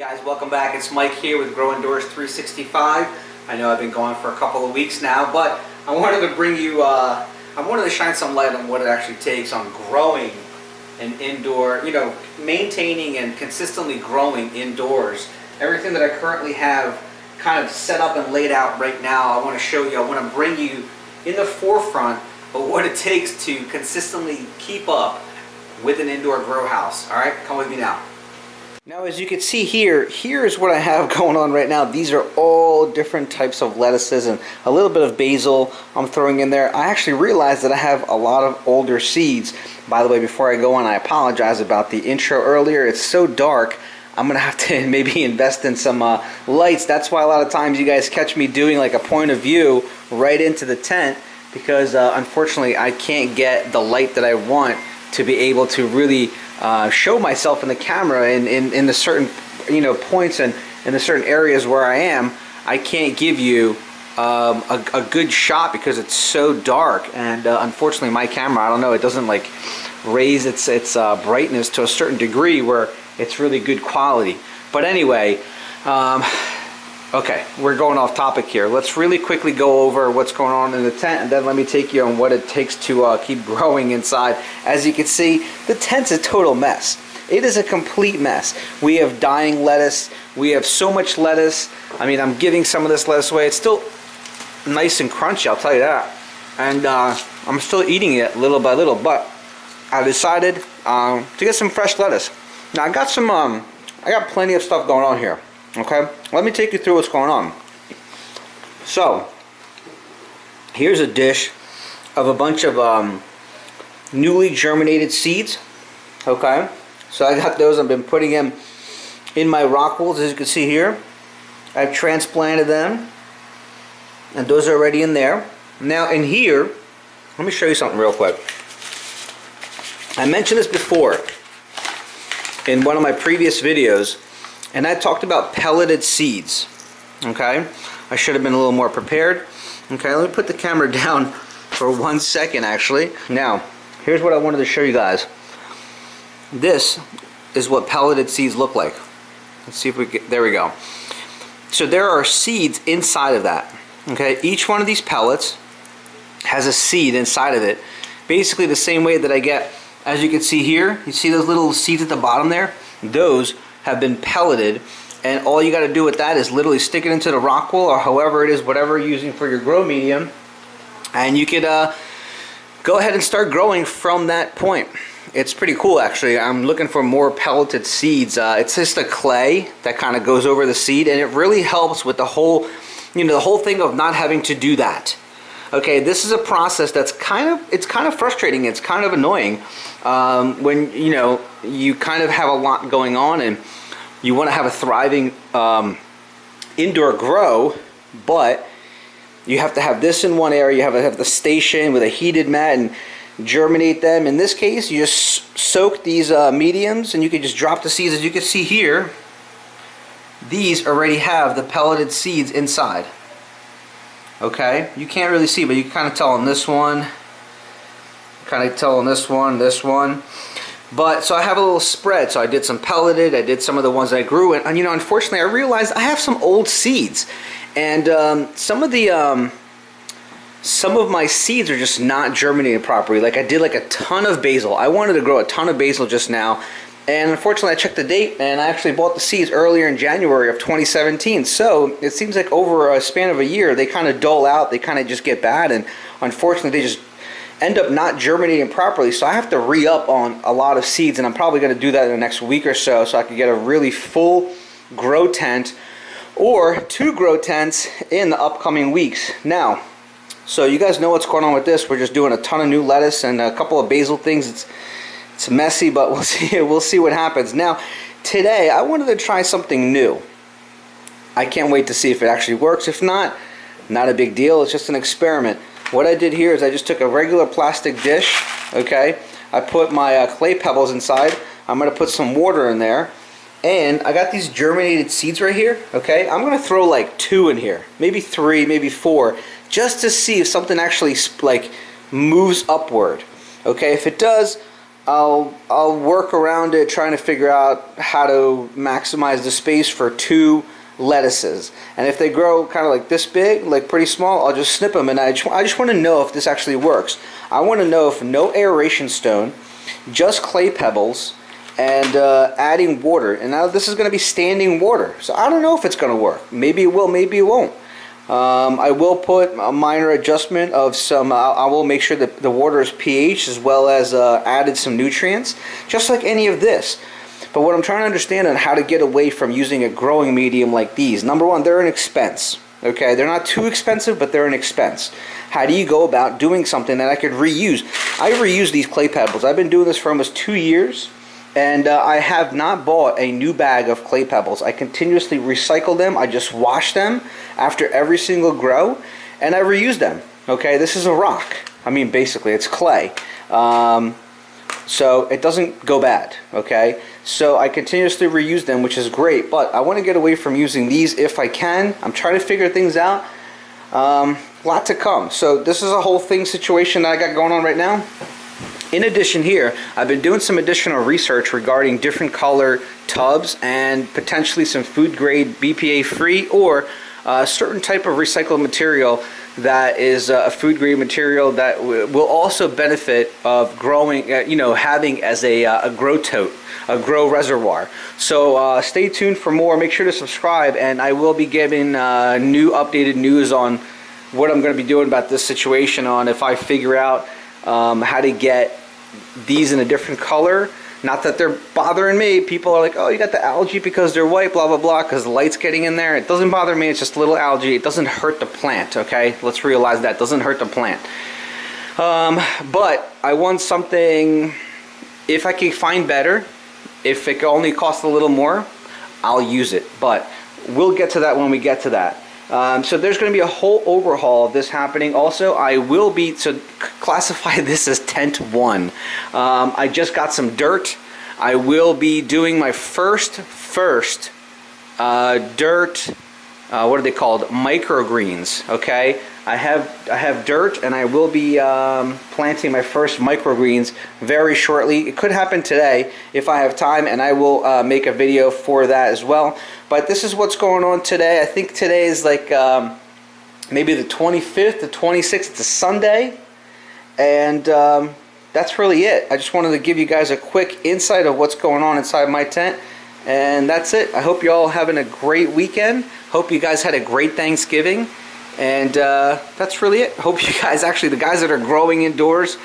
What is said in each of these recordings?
Guys, welcome back. It's Mike here with Grow Indoors 365. I know I've been going for a couple of weeks now, but I wanted to bring you, I wanted to shine some light on what it actually takes on growing an indoor, maintaining and consistently growing indoors. Everything that I currently have kind of set up and laid out right now, I want to show you, I want to bring you in the forefront of what it takes to consistently keep up with an indoor grow house. All right, come with me now. Now, as you can see here's what I have going on right now. These are all different types of lettuces and a little bit of basil I'm throwing in there. I actually realized that I have a lot of older seeds. By the way, before I go on, I apologize about the intro earlier. It's so dark. I'm going to have to maybe invest in some lights. That's why a lot of times you guys catch me doing like a point of view right into the tent, because unfortunately I can't get the light that I want to be able to really show myself in the camera in the certain points and in the certain areas where I am. I can't give you a good shot because it's so dark, and unfortunately my camera, I don't know, it doesn't like raise its brightness to a certain degree where it's really good quality. But anyway, okay, we're going off topic here. Let's really quickly go over what's going on in the tent, and then let me take you on what it takes to keep growing inside. As you can see, the tent's a total mess. It is a complete mess. We have dying lettuce. We have so much lettuce. I mean, I'm giving some of this lettuce away. It's still nice and crunchy, I'll tell you that. And I'm still eating it little by little, but I decided to get some fresh lettuce. Now, I got plenty of stuff going on here. Okay, let me take you through what's going on. So, here's a dish of a bunch of newly germinated seeds. Okay, so I got those. I've been putting them in my rock wools, as you can see here. I've transplanted them, and those are already in there. Now, in here, let me show you something real quick. I mentioned this before in one of my previous videos, and I talked about pelleted seeds. Okay, I should have been a little more prepared. Okay, let me put the camera down for 1 second actually. Now, here's what I wanted to show you guys. This is what pelleted seeds look like. Let's see if we get, there we go. So there are seeds inside of that. Okay, each one of these pellets has a seed inside of it. Basically the same way that I get, as you can see here, you see those little seeds at the bottom there? Those have been pelleted, and all you got to do with that is literally stick it into the rock wool, or however it is, whatever you're using for your grow medium, and you could go ahead and start growing from that point. It's pretty cool actually. I'm looking for more pelleted seeds. It's just a clay that kind of goes over the seed, and it really helps with the whole, the whole thing of not having to do that. Okay, this is a process that's kind of frustrating. It's kind of annoying when you kind of have a lot going on and you want to have a thriving indoor grow, but you have to have this in one area. You have to have the station with a heated mat and germinate them. In this case, you just soak these mediums, and you can just drop the seeds. As you can see here, these already have the pelleted seeds inside. Okay, you can't really see, but you can kind of tell on this one, this one. But so I have a little spread. So I did some pelleted, I did some of the ones I grew, and unfortunately I realized I have some old seeds, and some of my seeds are just not germinating properly. Like I did like a ton of basil. I wanted to grow a ton of basil just now, and unfortunately I checked the date, and I actually bought the seeds earlier in January of 2017. So it seems like over a span of a year they kind of dull out, they kind of just get bad, and unfortunately they just end up not germinating properly. So I have to re-up on a lot of seeds, and I'm probably going to do that in the next week or so I can get a really full grow tent or 2 grow tents in the upcoming weeks. Now, so you guys know what's going on with this. We're just doing a ton of new lettuce and a couple of basil things. It's messy, but we'll see what happens. Now, today I wanted to try something new. I can't wait to see if it actually works. If not a big deal. It's just an experiment. What I did here is I just took a regular plastic dish, okay? I put my clay pebbles inside. I'm going to put some water in there. And I got these germinated seeds right here, okay? I'm going to throw like 2 in here. Maybe 3, maybe 4. Just to see if something actually like moves upward. Okay, if it does, I'll work around it, trying to figure out how to maximize the space for 2 lettuces. And if they grow kind of like this big, like pretty small, I'll just snip them. And I just want to know if this actually works. I want to know if no aeration stone, just clay pebbles, and adding water. And now this is going to be standing water, so I don't know if it's going to work. Maybe it will, maybe it won't. I will put a minor adjustment of some, I will make sure that the water is pH, as well as added some nutrients, just like any of this. But what I'm trying to understand on how to get away from using a growing medium like these. Number one, they're an expense. Okay, they're not too expensive, but they're an expense. How do you go about doing something that I could reuse? I reuse these clay pebbles. I've been doing this for almost 2 years. And I have not bought a new bag of clay pebbles. I continuously recycle them. I just wash them after every single grow, and I reuse them. Okay, this is a rock. I mean, basically, it's clay. So it doesn't go bad. Okay, so I continuously reuse them, which is great. But I want to get away from using these if I can. I'm trying to figure things out. Lot to come. So this is a whole thing situation that I got going on right now. In addition here, I've been doing some additional research regarding different color tubs and potentially some food grade BPA free or a certain type of recycled material that is a food grade material that will also benefit of growing, having as a grow tote, a grow reservoir. So stay tuned for more. Make sure to subscribe, and I will be giving new updated news on what I'm going to be doing about this situation, on if I figure out how to get these in a different color. Not that they're bothering me. People are like, oh, you got the algae because they're white, blah blah blah, because the light's getting in there. It doesn't bother me. It's just a little algae. It doesn't hurt the plant. Okay, let's realize that. It doesn't hurt the plant. But I want something, if I can find better, if it only costs a little more, I'll use it. But we'll get to that when we get to that. So there's going to be a whole overhaul of this happening. Also, I will be, so classify this as tent 1. I just got some dirt. I will be doing my first dirt, what are they called? Microgreens, okay? I have dirt, and I will be planting my first microgreens very shortly. It could happen today if I have time, and I will make a video for that as well. But this is what's going on today. I think today is like maybe the 25th, the 26th. It's a Sunday, and that's really it. I just wanted to give you guys a quick insight of what's going on inside my tent, and that's it. I hope you all having a great weekend. Hope you guys had a great Thanksgiving. And that's really it. Hope you guys, actually, the guys that are growing indoors,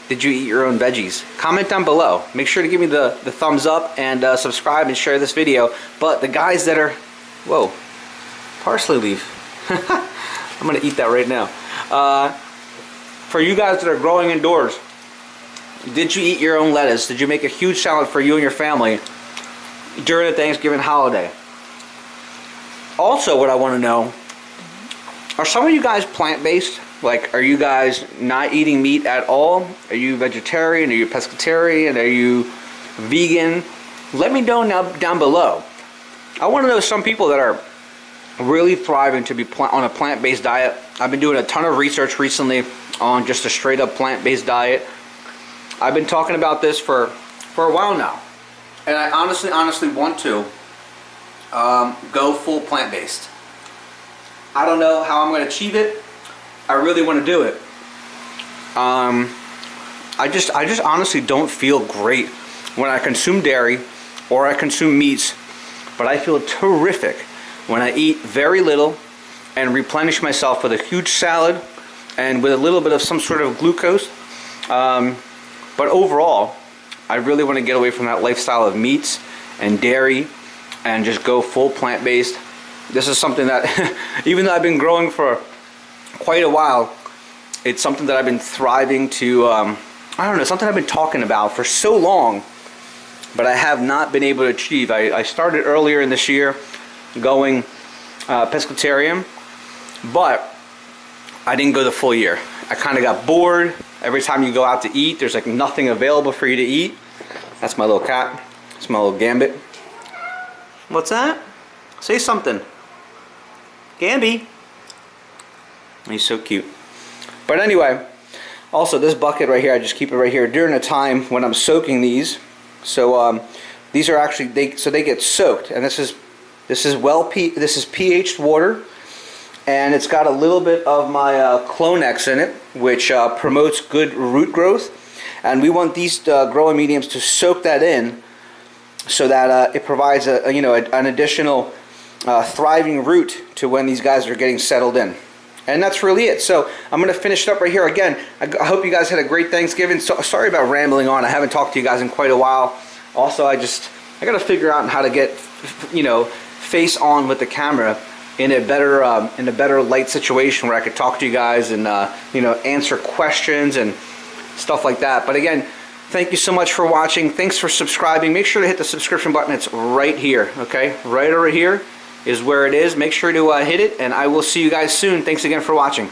did you eat your own veggies? Comment down below. Make sure to give me the thumbs up and subscribe and share this video. But the guys that are, whoa, parsley leaf. I'm going to eat that right now. For you guys that are growing indoors, did you eat your own lettuce? Did you make a huge salad for you and your family during the Thanksgiving holiday? Also, what I want to know, are some of you guys plant-based? Like, are you guys not eating meat at all? Are you vegetarian? Are you pescatarian? Are you vegan? Let me know down below. I want to know some people that are really thriving to be on a plant-based diet. I've been doing a ton of research recently on just a straight-up plant-based diet. I've been talking about this for a while now, and I honestly want to go full plant-based. I don't know how I'm going to achieve it. I really want to do it. I just honestly don't feel great when I consume dairy or I consume meats, but I feel terrific when I eat very little and replenish myself with a huge salad and with a little bit of some sort of glucose. But overall, I really want to get away from that lifestyle of meats and dairy and just go full plant-based. This is something that, even though I've been growing for quite a while, it's something that I've been thriving to, I don't know, something I've been talking about for so long, but I have not been able to achieve. I started earlier in this year going pescatarian, but I didn't go the full year. I kind of got bored. Every time you go out to eat, there's like nothing available for you to eat. That's my little cat. That's my little Gambit. What's that? Say something. Gamby. He's so cute. But anyway, Also, this bucket right here, I just keep it right here during the time when I'm soaking these. So these are actually they get soaked, and this is pH water, and it's got a little bit of my Clonex in it, which promotes good root growth, and we want these growing mediums to soak that in, so that it provides an additional thriving root to when these guys are getting settled in. And that's really it. So I'm going to finish it up right here. Again, I hope you guys had a great Thanksgiving. So, sorry about rambling on. I haven't talked to you guys in quite a while. Also, I got to figure out how to get, face on with the camera in a better light situation where I could talk to you guys and answer questions and stuff like that. But again, thank you so much for watching. Thanks for subscribing. Make sure to hit the subscription button. It's right here. Okay, right over here is where it is. Make sure to hit it, and I will see you guys soon. Thanks again for watching.